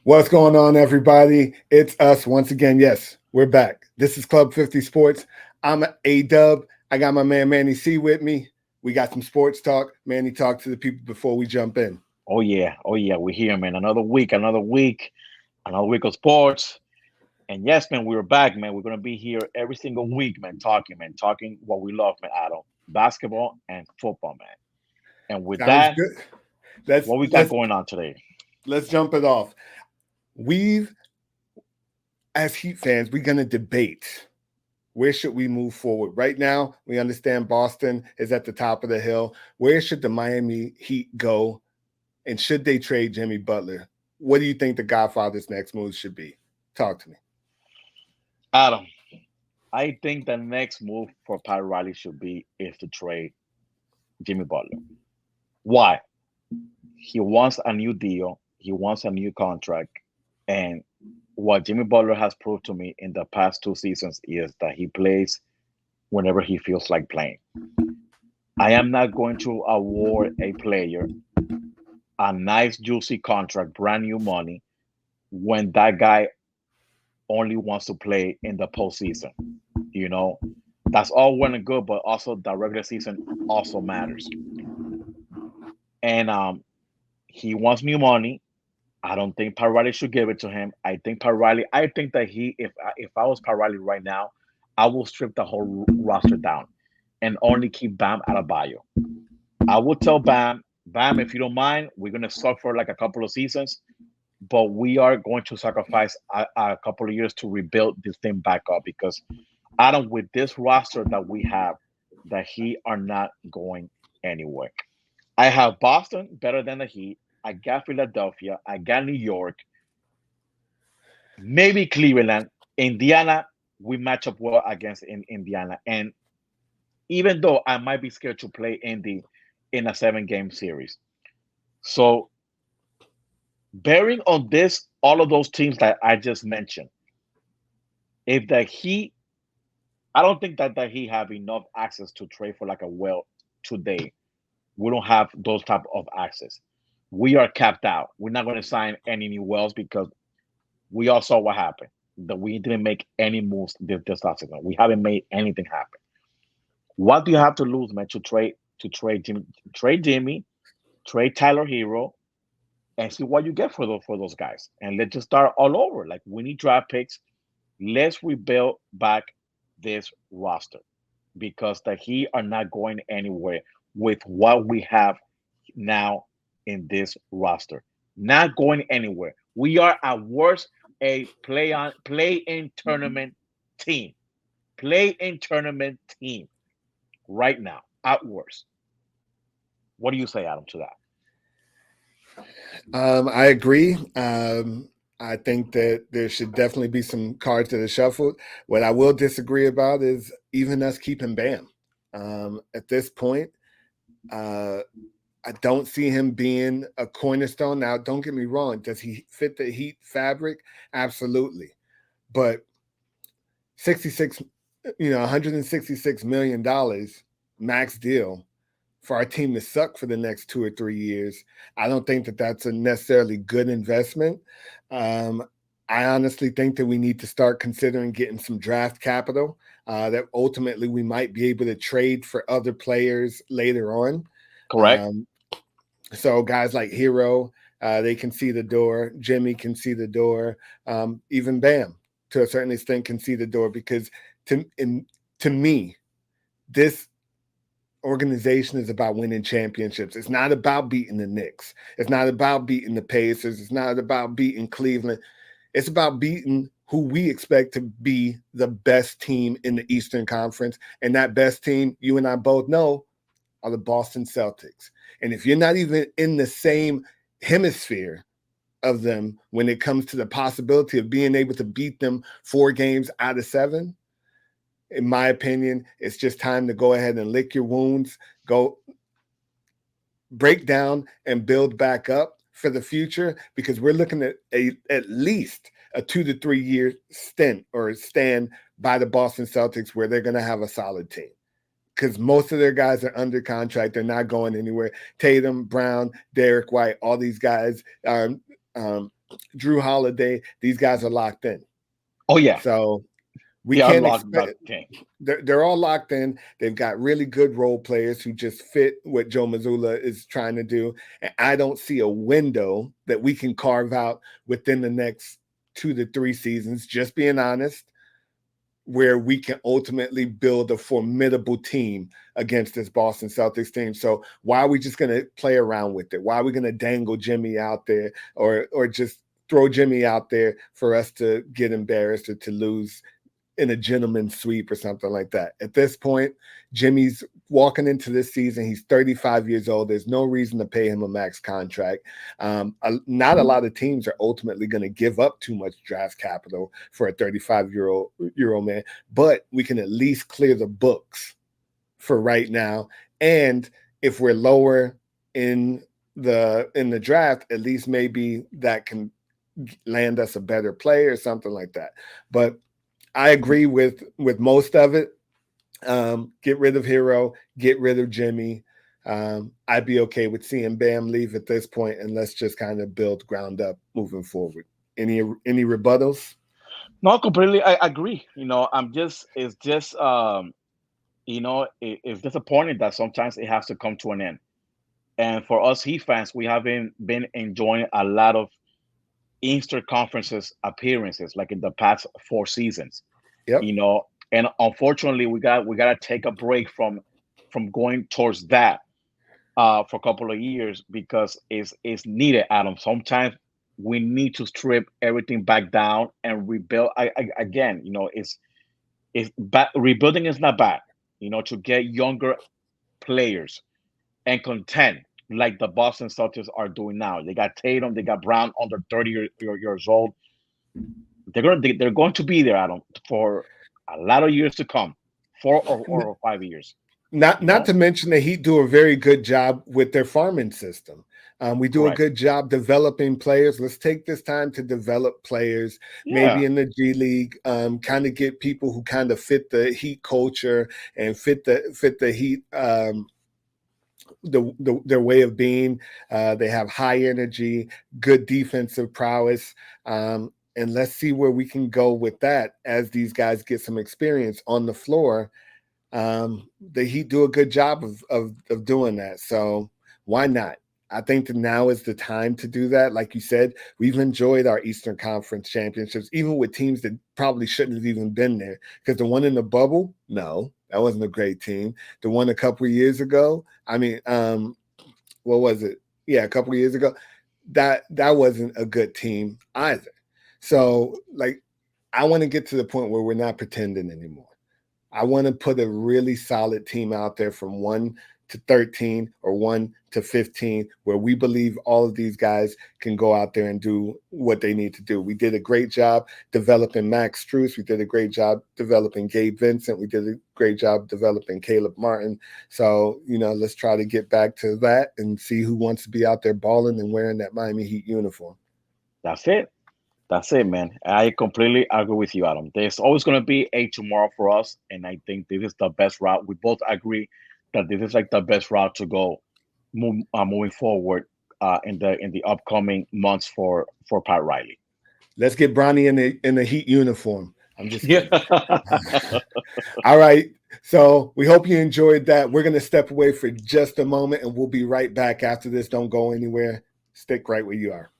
What's going on, everybody? It's us once again. Yes, we're back. This is Club 50 Sports. I'm A Dub. I got my man Manny C with me. We got some sports talk. Manny, talk to the people before we jump in. Oh yeah, we're here, man. Another week of sports. And yes, man, we're back, man. We're gonna be here every single week, man, talking what we love, man, Adam. Basketball and football, man. And with Sounds that, good. Let's what we got let's going on today? let's jump it off. We've, as Heat fans, we're gonna debate where should we move forward. Right now, we understand Boston is at the top of the hill. Where should the Miami Heat go, and should they trade Jimmy Butler? What do you think the Godfather's next move should be? Talk to me. Adam, I think the next move for Pat Riley should be is to trade Jimmy Butler. Why? He wants a new deal. He wants a new contract. And what Jimmy Butler has proved to me in the past 2 seasons is that he plays whenever he feels like playing. I am not going to award a player a nice, juicy contract, brand new money, when that guy only wants to play in the postseason. You know, that's all well and good, but also the regular season also matters. And he wants new money. I don't think Pat Riley should give it to him. I think that if I was Pat Riley right now, I will strip the whole roster down and only keep Bam Adebayo. I would tell Bam, if you don't mind, we're gonna suck for like a couple of seasons, but we are going to sacrifice a couple of years to rebuild this thing back up because Adam, with this roster that we have, the Heat are not going anywhere. I have Boston better than the Heat. I got Philadelphia. I got New York. Maybe Cleveland. Indiana, we match up well against in Indiana. And even though I might be scared to play Indy in a 7 game series. So bearing on this, all of those teams that I just mentioned, if the Heat, I don't think that the Heat have enough access to trade for like a well today. We don't have those type of access. We are capped out. We're not going to sign any new wells because we all saw what happened. That we didn't make any moves this last season. We haven't made anything happen. What do you have to lose, man, trade Jimmy, trade Tyler Hero, and see what you get for those guys. And let's just start all over. Like we need draft picks. Let's rebuild back this roster because the Heat are not going anywhere with what we have now in this roster. Not going anywhere. We are at worst a play in tournament team. Play in tournament team right now at worst. What do you say, Adam, to that? I agree. I think that there should definitely be some cards that are shuffled. What I will disagree about is even us keeping Bam. At this point, uh, I don't see him being a cornerstone. Now, don't get me wrong. Does he fit the Heat fabric? Absolutely. But 66, $166 million max deal for our team to suck for the next 2 or 3 years, I don't think that that's a necessarily good investment. Um, I honestly think that we need to start considering getting some draft capital that ultimately we might be able to trade for other players later on. Correct? Um, so guys like Hero, they can see the door. Jimmy can see the door. Even Bam, to a certain extent, can see the door because to me, this organization is about winning championships. It's not about beating the Knicks. It's not about beating the Pacers. It's not about beating Cleveland. It's about beating who we expect to be the best team in the Eastern Conference. And that best team, you and I both know, are the Boston Celtics. And if you're not even in the same hemisphere of them when it comes to the possibility of being able to beat them 4 games out of 7, in my opinion, it's just time to go ahead and lick your wounds, go break down and build back up for the future because we're looking at at least a 2 to 3 year stint or stand by the Boston Celtics where they're going to have a solid team because most of their guys are under contract. They're not going anywhere. Tatum, Brown, Derek White, all these guys. Drew Holiday, these guys are locked in. Oh yeah, So we they are can't locked expect. that thing. They're all locked in. They've got really good role players who just fit what Joe Mazzulla is trying to do. And I don't see a window that we can carve out within the next 2 to 3 seasons, just being honest, where we can ultimately build a formidable team against this Boston Celtics team. So why are we just going to play around with it? Why are we going to dangle Jimmy out there or just throw Jimmy out there for us to get embarrassed or to lose in a gentleman's sweep or something like that? At this point, Jimmy's walking into this season. He's 35 years old. There's no reason to pay him a max contract. Not a lot of teams are ultimately going to give up too much draft capital for a 35-year-old man, but we can at least clear the books for right now. And if we're lower in the draft, at least maybe that can land us a better player or something like that. But I agree with most of it. Get rid of Hero, get rid of Jimmy. I'd be okay with seeing Bam leave at this point, and let's just kind of build ground up moving forward. Any rebuttals? No, completely. I agree. It's just it's disappointing that sometimes it has to come to an end. And for us Heat fans, we haven't been enjoying a lot of Eastern Conferences appearances like in the past 4 seasons. Yep. And unfortunately we got to take a break from going towards that for a couple of years because it's needed, Adam. Sometimes we need to strip everything back down and rebuild. Again, it's bad. Rebuilding is not bad. To get younger players and contend like the Boston Celtics are doing now. They got Tatum, they got Brown under 30 years old. They're going to be there, Adam, for a lot of years to come, 4 or 5 years. Not to mention the Heat do a very good job with their farming system. We do a good job developing players. Let's take this time to develop players, maybe in the G League, kind of get people who kind of fit the Heat culture and fit the Heat their way of being. They have high energy, good defensive prowess. And let's see where we can go with that as these guys get some experience on the floor. The Heat do a good job of doing that. So why not? I think that now is the time to do that. Like you said, we've enjoyed our Eastern Conference championships, even with teams that probably shouldn't have even been there. Because the one in the bubble, no, that wasn't a great team. The one a couple of years ago, what was it? Yeah, a couple of years ago, that wasn't a good team either. So, I want to get to the point where we're not pretending anymore. I want to put a really solid team out there from 1 to 13 or 1 to 15, where we believe all of these guys can go out there and do what they need to do. We did a great job developing Max Strus. We did a great job developing Gabe Vincent. We did a great job developing Caleb Martin. So, let's try to get back to that and see who wants to be out there balling and wearing that Miami Heat uniform. That's it, man. I completely agree with you, Adam. There's always going to be a tomorrow for us, and I think this is the best route. We both agree that this is like the best route to go moving forward in the upcoming months for Pat Riley. Let's get Bronny in the Heat uniform. I'm just kidding. All right. So we hope you enjoyed that. We're going to step away for just a moment, and we'll be right back after this. Don't go anywhere. Stick right where you are.